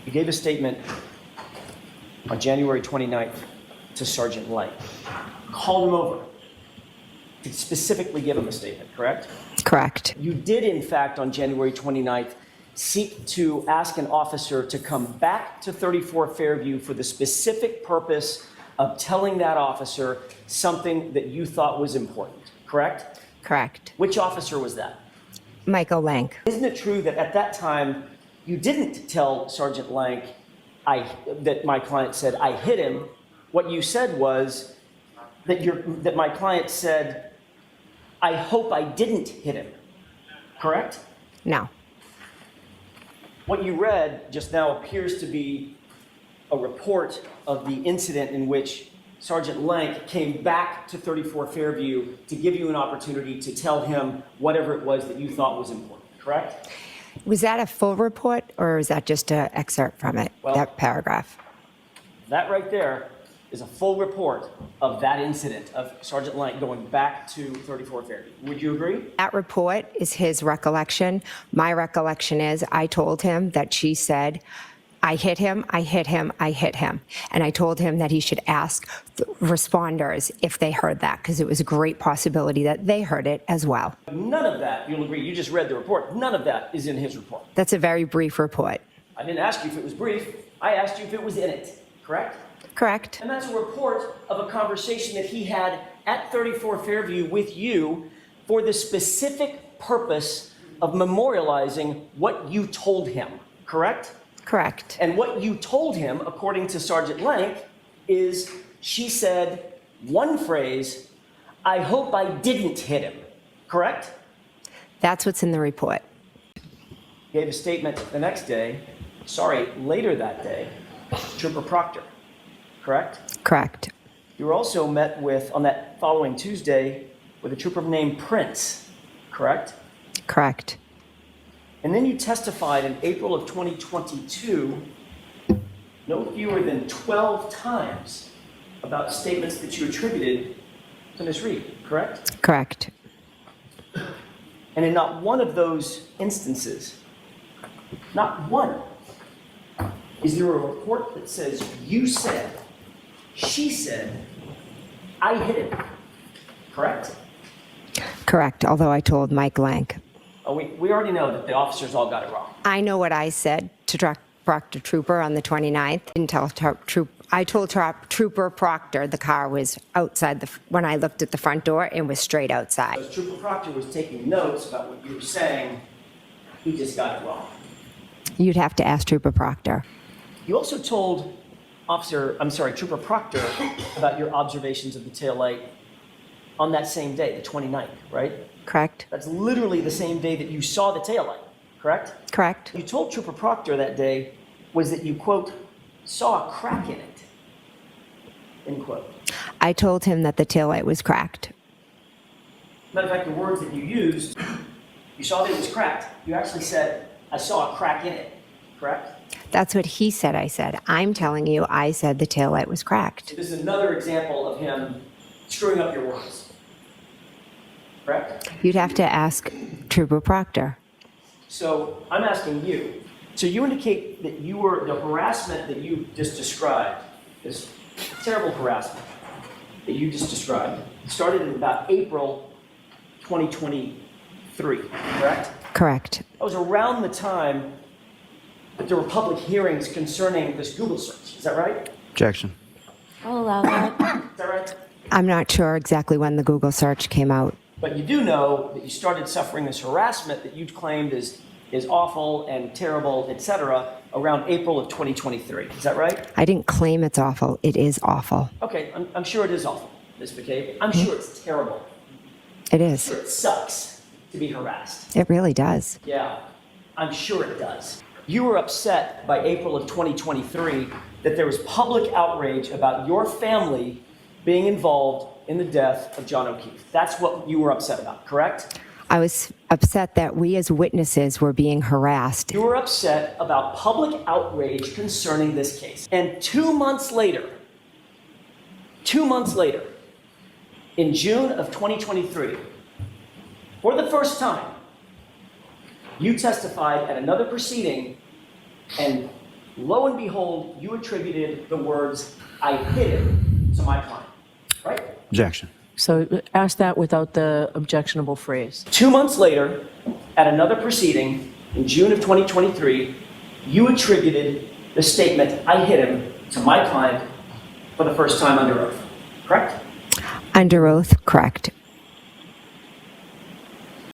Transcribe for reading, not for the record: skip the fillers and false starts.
You gave a statement on January 29th to Sergeant Light. Called him over to specifically give him a statement, correct? Correct. You did, in fact, on January 29th, seek to ask an officer to come back to 34 Fairview for the specific purpose of telling that officer something that you thought was important, correct? Correct. Which officer was that? Michael Lank. Isn't it true that at that time, you didn't tell Sergeant Lank that my client said, I hit him? What you said was that my client said, I hope I didn't hit him, correct? No. What you read just now appears to be a report of the incident in which Sergeant Lank came back to 34 Fairview to give you an opportunity to tell him whatever it was that you thought was important, correct? Was that a full report, or is that just an excerpt from it, Well, that paragraph? That right there is a full report of that incident of Sergeant Lank going back to 34 Fairview. Would you agree? That report is his recollection. My recollection is I told him that she said, I hit him, I hit him, I hit him. And I told him that he should ask the responders if they heard that, because it was a great possibility that they heard it as well. None of that, you'll agree, you just read the report, none of that is in his report. That's a very brief report. I didn't ask you if it was brief, I asked you if it was in it, correct? Correct. And that's a report of a conversation that he had at 34 Fairview with you for the specific purpose of memorializing what you told him, correct? Correct. And what you told him, according to Sergeant Lank, is she said one phrase, I hope I didn't hit him, correct? That's what's in the report. Gave a statement the next day, later that day, Trooper Proctor, correct? Correct. You were also met with, on that following Tuesday, with a trooper named Prince, correct? Correct. And then you testified in April of 2022, no fewer than 12 times about statements that you attributed to Ms. Reed, correct? Correct. And in not one of those instances, not one, is there a report that says you said, she said, I hit him, correct? Correct, although I told Mike Lank. Oh, we already know that the officers all got it wrong. I know what I said to Proctor Trooper on the 29th. Didn't tell I told Trooper Proctor the car was outside when I looked at the front door and was straight outside. As Trooper Proctor was taking notes about what you were saying, he just got it wrong. You'd have to ask Trooper Proctor. You also told Trooper Proctor about your observations of the taillight on that same day, the 29th, right? Correct. That's literally the same day that you saw the taillight, correct? Correct. You told Trooper Proctor that day was that you, quote, saw a crack in it, end quote. I told him that the taillight was cracked. Matter of fact, the words that you used, you saw that it was cracked. You actually said, I saw a crack in it, correct? That's what he said I said. I'm telling you, I said the taillight was cracked. This is another example of him screwing up your words. Correct? You'd have to ask Trooper Proctor. So I'm asking you. So you indicate that the harassment that you just described, this terrible harassment that you just described, started in about April 2023, correct? Correct. That was around the time that there were public hearings concerning this Google search. Is that right? Objection. I'll allow that. Is that right? I'm not sure exactly when the Google search came out. But you do know that you started suffering this harassment that you claimed is awful and terrible, etc., around April of 2023. Is that right? I didn't claim it's awful. It is awful. Okay, I'm sure it is awful, Ms. McCabe. I'm sure it's terrible. It I'm is. sure it sucks to be harassed. It really does. Yeah, I'm sure it does. You were upset by April of 2023 that there was public outrage about your family being involved in the death of John O'Keefe. That's what you were upset about, correct? I was upset that we as witnesses were being harassed. You were upset about public outrage concerning this case. And 2 months later, in June of 2023, for the first time, you testified at another proceeding and Lo and behold, you attributed the words, "I hit him," to my client, right? Objection. So ask that without the objectionable phrase. 2 months later, at another proceeding, in June of 2023, you attributed the statement, "I hit him," to my client for the first time under oath, correct? Under oath, correct.